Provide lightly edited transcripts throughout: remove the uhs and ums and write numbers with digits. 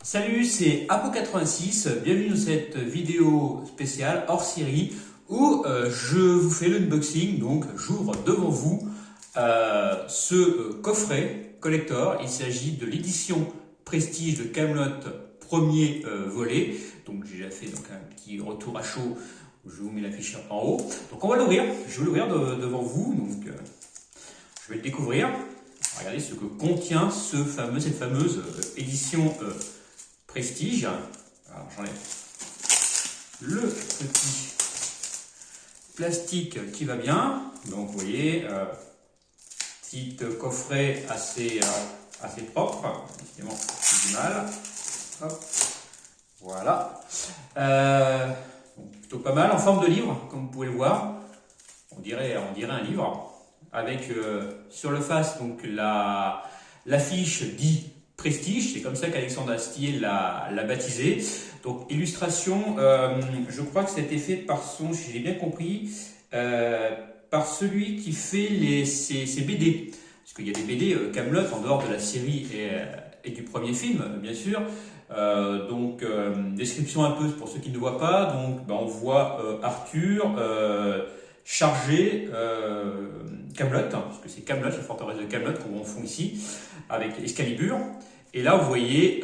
Salut, c'est Apo86, bienvenue dans cette vidéo spéciale hors série où je vous fais l'unboxing, donc j'ouvre devant vous ce coffret collector. Il s'agit de l'édition Prestige de Kaamelott premier volet, donc j'ai déjà fait un petit retour à chaud où je vous mets l'affiche en haut. Donc on va l'ouvrir, je vais l'ouvrir devant vous, donc je vais le découvrir. Regardez ce que contient cette fameuse édition Prestige. Alors j'enlève le petit plastique qui va bien. Donc vous voyez, petit coffret assez propre. Évidemment, c'est du mal. Hop. Voilà. Donc, plutôt pas mal en forme de livre, comme vous pouvez le voir. On dirait un livre. Avec sur le face donc l'affiche dit Prestige, c'est comme ça qu'Alexandre Astier l'a baptisé. Donc illustration, je crois que ça a été fait par si j'ai bien compris, par celui qui fait ses BD. Parce qu'il y a des BD Kaamelott en dehors de la série et du premier film, bien sûr. Description un peu pour ceux qui ne voient pas. Donc on voit Arthur chargé Kaamelott, parce que c'est Kaamelott, la forteresse de Kaamelott qu'on confond ici avec Excalibur. Et là, vous voyez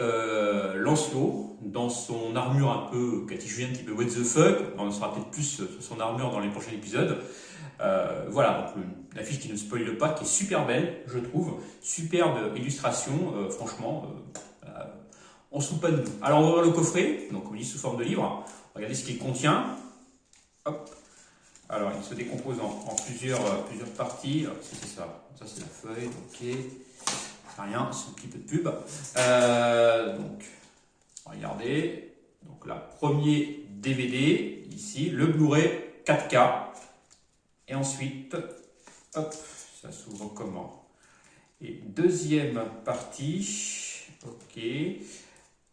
Lancelot dans son armure un peu catigouille, un petit peu what the fuck. On en saura peut-être plus sur son armure dans les prochains épisodes. Voilà, donc l'affiche qui ne spoile pas, qui est super belle, je trouve. Superbe illustration, franchement, on se fout pas de nous. Alors, on va voir le coffret, donc on dit sous forme de livre. Regardez ce qu'il contient. Hop. Alors, il se décompose en plusieurs parties. Alors, c'est ça. Ça, c'est la feuille. Ok. Rien, c'est un petit peu de pub. Donc, regardez. Donc là, premier DVD, ici, le Blu-ray 4K. Et ensuite, hop, ça s'ouvre comment? Et deuxième partie. Ok.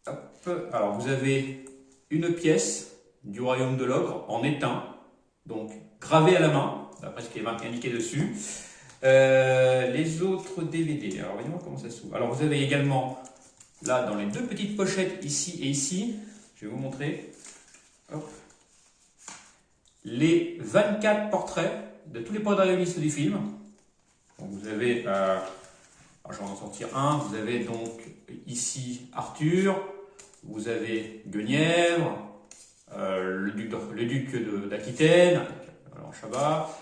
Hop. Alors, vous avez une pièce du Royaume de l'Ogre en étain. Donc, gravé à la main, d'après ce qui est indiqué dessus. Les autres DVD, alors voyons comment ça s'ouvre. Alors vous avez également, là dans les deux petites pochettes, ici et ici, je vais vous montrer, hop, les 24 portraits de tous les protagonistes du film. Donc vous avez, alors je vais en sortir un, vous avez donc ici Arthur, vous avez Guenièvre, le duc d'Aquitaine,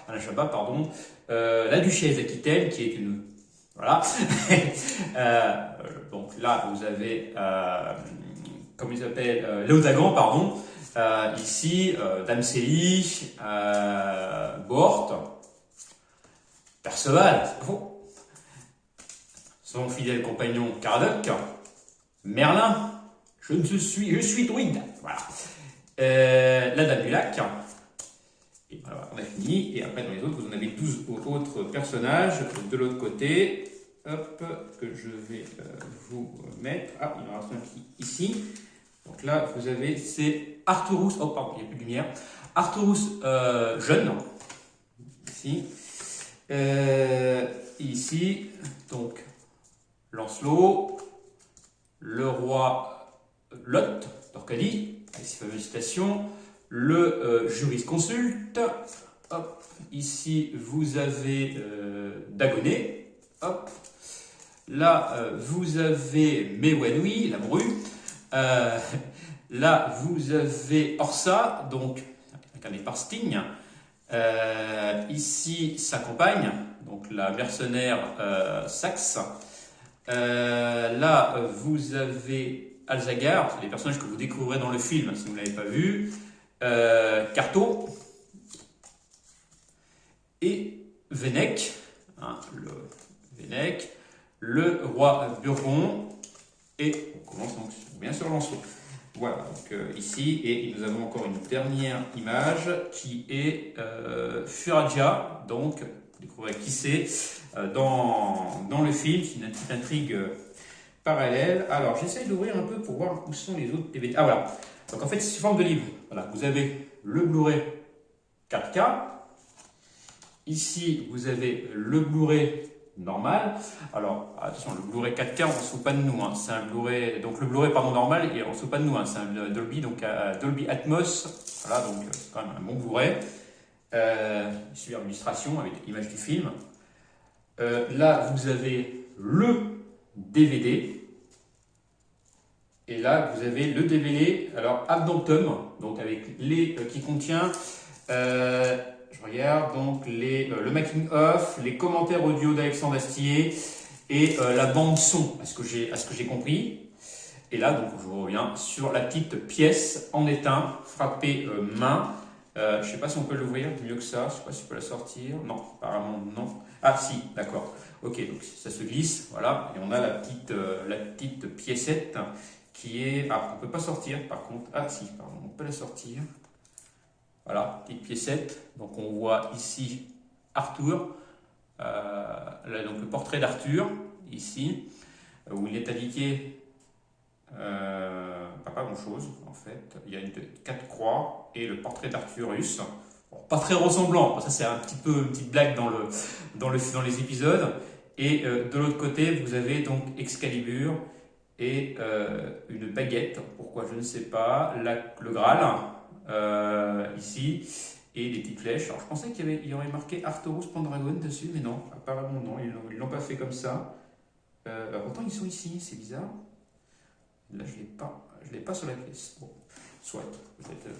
Alain Chabat, pardon, la duchesse d'Aquitaine, qui est une... Voilà. Donc là, vous avez, comment il s'appelle, Léo Dagan, pardon. Ici, Dame Célie, Bohort, Perceval, c'est pas faux. Son fidèle compagnon Caradoc, Merlin, je suis druide. Voilà. La Dame du Lac. Et voilà, on a fini. Et après, dans les autres, vous en avez 12 autres personnages de l'autre côté. Hop, que je vais vous mettre. Ah, il en reste un qui ici. Donc là, vous avez, c'est Arturus. Oh, pardon, il n'y a plus de lumière. Arturus jeune. Ici. Ici, donc, Lancelot, le roi Lot, d'Orcadie, avec ses fameuses citations. Le jurisconsulte, hop, ici vous avez Dagonet, hop, là vous avez Méwanoui, la bru, là vous avez Orsa, donc incarné par Sting, ici sa compagne, donc la mercenaire Saxe, là vous avez Alzagar, c'est les personnages que vous découvrirez dans le film si vous ne l'avez pas vu. Carto et Vénèque, hein, le roi Burgon, et on commence donc bien sûr Lancelot. Voilà, donc ici, et nous avons encore une dernière image qui est Furagia, donc vous découvrez qui c'est dans le film, c'est une petite intrigue parallèle. Alors j'essaie d'ouvrir un peu pour voir où sont les autres DVD. Ah voilà. Donc en fait, c'est sous forme de livre. Voilà, vous avez le Blu-ray 4K. Ici, vous avez le Blu-ray normal. Alors, attention, le Blu-ray 4K, on ne se fout pas de nous. Hein. C'est un Blu-ray, donc le Blu-ray, pardon, normal, et on ne se fout pas de nous. Hein. C'est un Dolby, donc Dolby Atmos. Voilà, donc c'est quand même un bon Blu-ray. Superbe illustration avec l'image du film. Là, vous avez le DVD. Et là, vous avez le DVD, alors Addendum, donc avec les qui contient, je regarde, donc le making of, les commentaires audio d'Alexandre Astier et la bande son, à ce que j'ai compris. Et là, donc, je reviens sur la petite pièce en étain, frappée main. Je ne sais pas si on peut l'ouvrir mieux que ça, je ne sais pas si je peux la sortir. Non, apparemment non. Ah si, d'accord. Ok, donc ça se glisse, voilà. Et on a la petite piécette qui est... Ah, on ne peut pas sortir par contre. Ah si, pardon, on peut la sortir. Voilà, petite piécette. Donc on voit ici Arthur. Là, donc le portrait d'Arthur, ici, où il est indiqué... pas grand chose en fait. Il y a 4 croix et le portrait d'Arthurus. Bon, pas très ressemblant, ça c'est un petit peu une petite blague dans les épisodes. Et de l'autre côté, vous avez donc Excalibur et une baguette, pourquoi je ne sais pas, le Graal ici, et des petites flèches. Alors je pensais qu'il y aurait marqué Arthurus Pendragon dessus, mais non, apparemment non, ils l'ont pas fait comme ça. Pourtant ils sont ici, c'est bizarre. Là je l'ai pas sur la pièce. Bon, soit, peut-être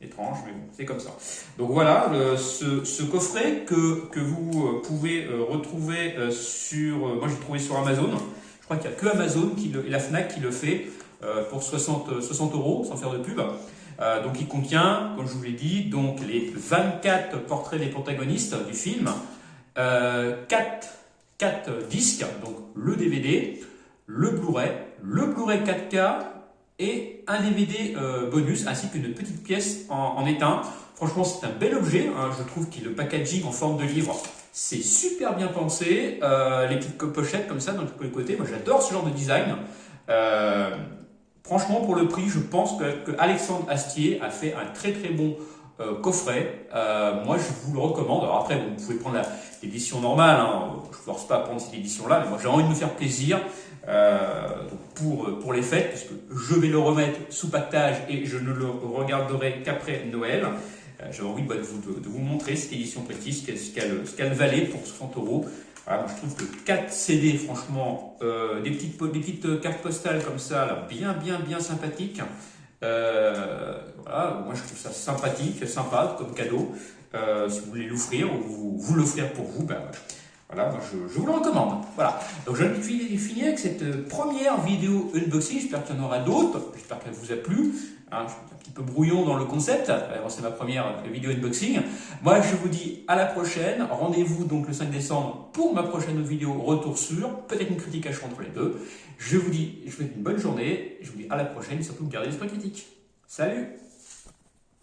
étrange, mais bon, c'est comme ça. Donc voilà, ce coffret que vous pouvez retrouver sur... moi j'ai trouvé sur Amazon. Je crois qu'il n'y a que Amazon et la Fnac qui le fait pour 60 €, sans faire de pub. Donc il contient, comme je vous l'ai dit, donc les 24 portraits des protagonistes du film, 4 disques, donc le DVD, le Blu-ray 4K et un DVD bonus, ainsi qu'une petite pièce en étain. Franchement, c'est un bel objet. Hein. Je trouve que le packaging en forme de livre, c'est super bien pensé. Les petites pochettes comme ça, dans tous les côtés. Moi, j'adore ce genre de design. Franchement, pour le prix, je pense que Alexandre Astier a fait un très très bon coffret. Moi, je vous le recommande. Alors après, vous pouvez prendre l'édition normale. Hein. Je ne force pas à prendre cette édition-là, mais moi, j'ai envie de me faire plaisir. Pour les fêtes, puisque je vais le remettre sous pactage et je ne le regarderai qu'après Noël. J'avais envie de vous montrer cette édition Prestige, ce qu'elle valait pour 60 €. Voilà, moi je trouve que 4 CD, franchement, des petites cartes postales comme ça, là, bien sympathiques. Voilà, moi je trouve ça sympathique, sympa comme cadeau. Si vous voulez l'offrir ou vous l'offrir pour vous, ben, voilà, moi je vous le recommande. Voilà, donc je vais finir avec cette première vidéo unboxing. J'espère qu'il y en aura d'autres. J'espère qu'elle vous a plu. Hein, je suis un petit peu brouillon dans le concept. C'est ma première vidéo unboxing. Moi, je vous dis à la prochaine. Rendez-vous donc le 5 décembre pour ma prochaine vidéo retour sur. Peut-être une critique à chaud entre les deux. Je vous souhaite une bonne journée. Je vous dis à la prochaine et surtout gardez l'esprit critique. Salut!